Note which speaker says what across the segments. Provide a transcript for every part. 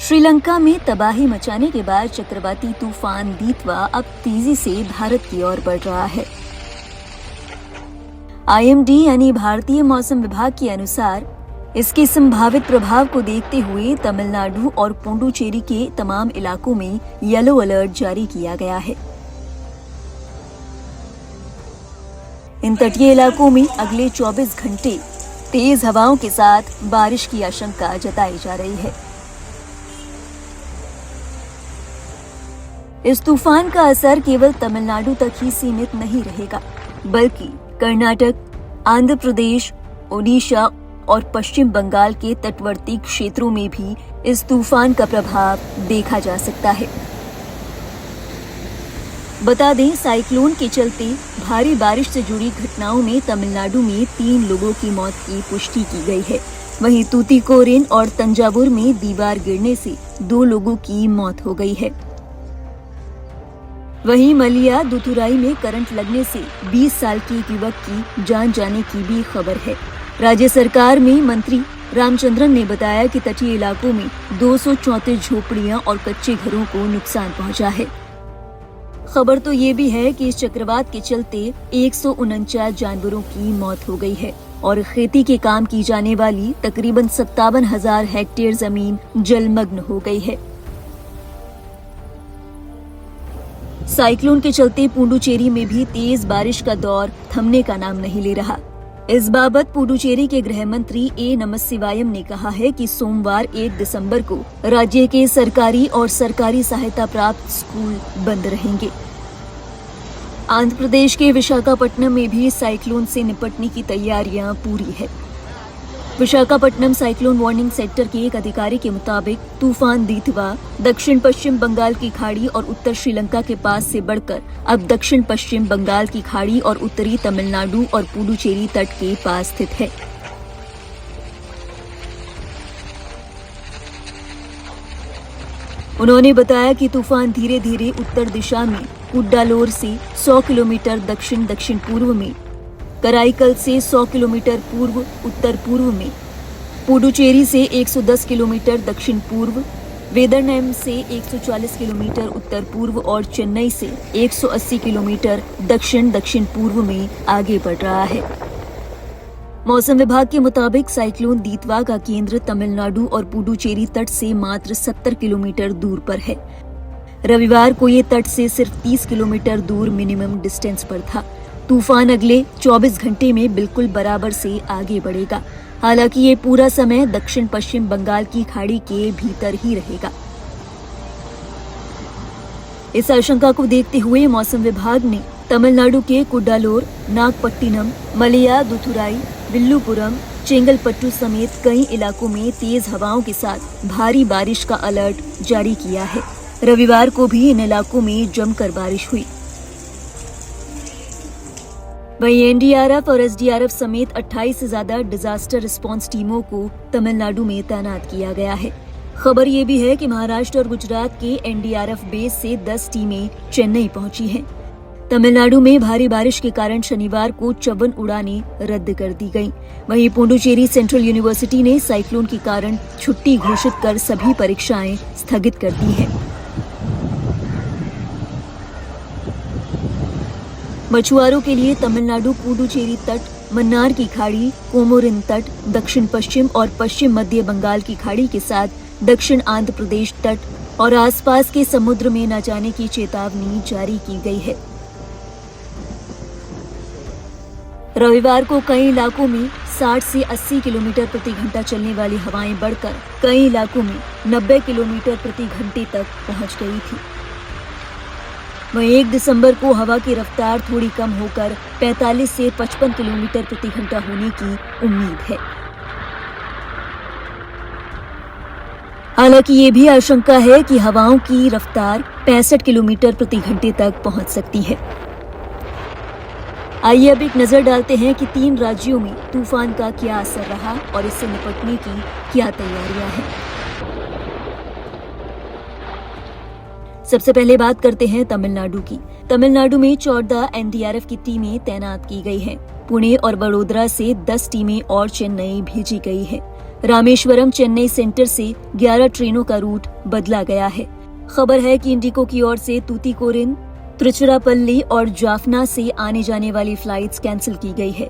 Speaker 1: श्रीलंका में तबाही मचाने के बाद चक्रवाती तूफान दीतवा अब तेजी से भारत की ओर बढ़ रहा है। IMD यानी भारतीय मौसम विभाग के अनुसार इसके संभावित प्रभाव को देखते हुए तमिलनाडु और पुडुचेरी के तमाम इलाकों में येलो अलर्ट जारी किया गया है। इन तटीय इलाकों में अगले 24 घंटे तेज हवाओं के साथ बारिश की आशंका जताई जा रही है। इस तूफान का असर केवल तमिलनाडु तक ही सीमित नहीं रहेगा, बल्कि कर्नाटक, आंध्र प्रदेश, ओडिशा और पश्चिम बंगाल के तटवर्ती क्षेत्रों में भी इस तूफान का प्रभाव देखा जा सकता है। बता दें, साइक्लोन के चलते भारी बारिश से जुड़ी घटनाओं में तमिलनाडु में 3 लोगों की मौत की पुष्टि की गई है। वहीं तूतीकोरिन और तंजावुर में दीवार गिरने से 2 लोगों की मौत हो गई है। वहीं मलिया दुथुराई में करंट लगने से 20 साल के एक युवक की जान जाने की भी खबर है। राज्य सरकार में मंत्री रामचंद्रन ने बताया कि तटीय इलाकों में 234 झोपड़ियां और कच्चे घरों को नुकसान पहुंचा है। खबर तो ये भी है कि इस चक्रवात के चलते 149 जानवरों की मौत हो गई है और खेती के काम की जाने वाली तकरीबन 57,000 हेक्टेयर जमीन जलमग्न हो गई है। साइक्लोन के चलते पुडुचेरी में भी तेज बारिश का दौर थमने का नाम नहीं ले रहा। इस बाबत पुडुचेरी के गृह मंत्री ए नमसिवायम ने कहा है कि सोमवार 1 दिसंबर को राज्य के सरकारी और सरकारी सहायता प्राप्त स्कूल बंद रहेंगे। आंध्र प्रदेश के विशाखापट्टनम में भी साइक्लोन से निपटने की तैयारियां पूरी है। विशाखापट्टनम साइक्लोन वार्निंग सेक्टर के एक अधिकारी के मुताबिक तूफान दीतवा दक्षिण पश्चिम बंगाल की खाड़ी और उत्तर श्रीलंका के पास से बढ़कर अब दक्षिण पश्चिम बंगाल की खाड़ी और उत्तरी तमिलनाडु और पुडुचेरी तट के पास स्थित है। उन्होंने बताया कि तूफान धीरे धीरे उत्तर दिशा में कुड्डालोर से 100 किलोमीटर दक्षिण दक्षिण पूर्व में, कराईकल से 100 किलोमीटर पूर्व उत्तर पूर्व में, पुडुचेरी से 110 किलोमीटर दक्षिण पूर्व, वेदरनैम से 140 किलोमीटर उत्तर पूर्व और चेन्नई से 180 किलोमीटर दक्षिण दक्षिण पूर्व में आगे बढ़ रहा है। मौसम विभाग के मुताबिक साइक्लोन दीतवा का केंद्र तमिलनाडु और पुडुचेरी तट से मात्र 70 किलोमीटर दूर पर है। रविवार को ये तट से सिर्फ 30 किलोमीटर दूर मिनिमम डिस्टेंस पर था। तूफान अगले 24 घंटे में बिल्कुल बराबर से आगे बढ़ेगा। हालांकि ये पूरा समय दक्षिण पश्चिम बंगाल की खाड़ी के भीतर ही रहेगा। इस आशंका को देखते हुए मौसम विभाग ने तमिलनाडु के कुड्डालोर, नागपट्टिनम, मलया दुथुराई, विल्लुपुरम, चेंगलपट्टू समेत कई इलाकों में तेज हवाओं के साथ भारी बारिश का अलर्ट जारी किया है। रविवार को भी इन इलाकों में जमकर बारिश हुई। वहीं NDRF और SDRF समेत 28 से ज्यादा डिजास्टर रिस्पांस टीमों को तमिलनाडु में तैनात किया गया है। खबर ये भी है कि महाराष्ट्र और गुजरात के NDRF बेस से 10 टीमें चेन्नई पहुंची हैं। तमिलनाडु में भारी बारिश के कारण शनिवार को 54 उड़ानें रद्द कर दी गईं। वहीं पुडुचेरी सेंट्रल यूनिवर्सिटी ने साइक्लोन के कारण छुट्टी घोषित कर सभी परीक्षाएं स्थगित कर दी हैं। मछुआरों के लिए तमिलनाडु पुडुचेरी तट, मन्नार की खाड़ी, कोमोरिन तट, दक्षिण पश्चिम और पश्चिम मध्य बंगाल की खाड़ी के साथ दक्षिण आंध्र प्रदेश तट और आसपास के समुद्र में न जाने की चेतावनी जारी की गई है। रविवार को कई इलाकों में 60 से 80 किलोमीटर प्रति घंटा चलने वाली हवाएं बढ़कर कई इलाकों में 90 किलोमीटर प्रति घंटे तक पहुंच गई थी। वहीं 1 दिसंबर को हवा की रफ्तार थोड़ी कम होकर 45 से 55 किलोमीटर प्रति घंटा होने की उम्मीद है। हालांकि ये भी आशंका है कि हवाओं की रफ्तार 65 किलोमीटर प्रति घंटे तक पहुंच सकती है। आइए अब एक नजर डालते हैं कि 3 राज्यों में तूफान का क्या असर रहा और इससे निपटने की क्या तैयारियां हैं। सबसे पहले बात करते हैं तमिलनाडु की। तमिलनाडु में 14 NDRF की टीमें तैनात की गई हैं। पुणे और वडोदरा से 10 टीमें और चेन्नई भेजी गई है। रामेश्वरम चेन्नई सेंटर से 11 ट्रेनों का रूट बदला गया है। खबर है कि इंडिगो की ओर से तूतीकोरिन, त्रिचुरापल्ली और जाफना से आने जाने वाली फ्लाइट्स कैंसिल की गई है।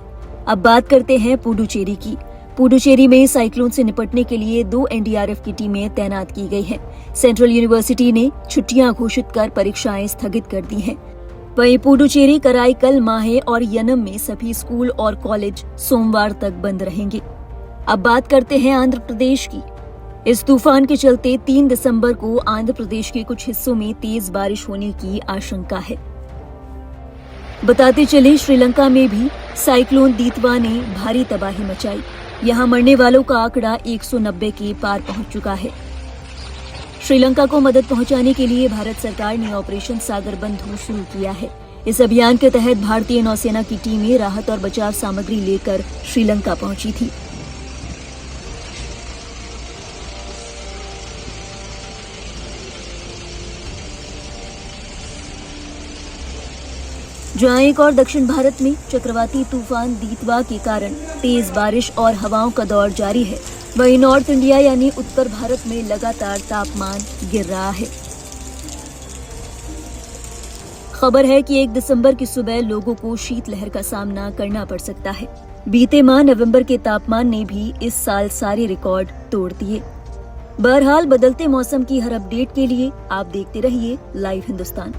Speaker 1: अब बात करते हैं पुडुचेरी की। पुडुचेरी में साइक्लोन से निपटने के लिए 2 एनडीआरएफ की टीमें तैनात की गई हैं। सेंट्रल यूनिवर्सिटी ने छुट्टियां घोषित कर परीक्षाएं स्थगित कर दी हैं। वहीं पुडुचेरी, कराईकल, माहे और यनम में सभी स्कूल और कॉलेज सोमवार तक बंद रहेंगे। अब बात करते हैं आंध्र प्रदेश की। इस तूफान के चलते 3 दिसंबर को आंध्र प्रदेश के कुछ हिस्सों में तेज बारिश होने की आशंका है। बताते चले, श्रीलंका में भी साइक्लोन दीतवा ने भारी तबाही मचाई। यहां मरने वालों का आंकड़ा 190 के पार पहुंच चुका है। श्रीलंका को मदद पहुंचाने के लिए भारत सरकार ने ऑपरेशन सागर बंधु शुरू किया है। इस अभियान के तहत भारतीय नौसेना की टीमें राहत और बचाव सामग्री लेकर श्रीलंका पहुंची थी। जहां एक और दक्षिण भारत में चक्रवाती तूफान दीतवा के कारण तेज बारिश और हवाओं का दौर जारी है, वहीं नॉर्थ इंडिया यानी उत्तर भारत में लगातार तापमान गिर रहा है। खबर है कि 1 दिसंबर की सुबह लोगों को शीतलहर का सामना करना पड़ सकता है। बीते माह नवंबर के तापमान ने भी इस साल सारे रिकॉर्ड तोड़ दिए। बहरहाल, बदलते मौसम की हर अपडेट के लिए आप देखते रहिए लाइव हिंदुस्तान।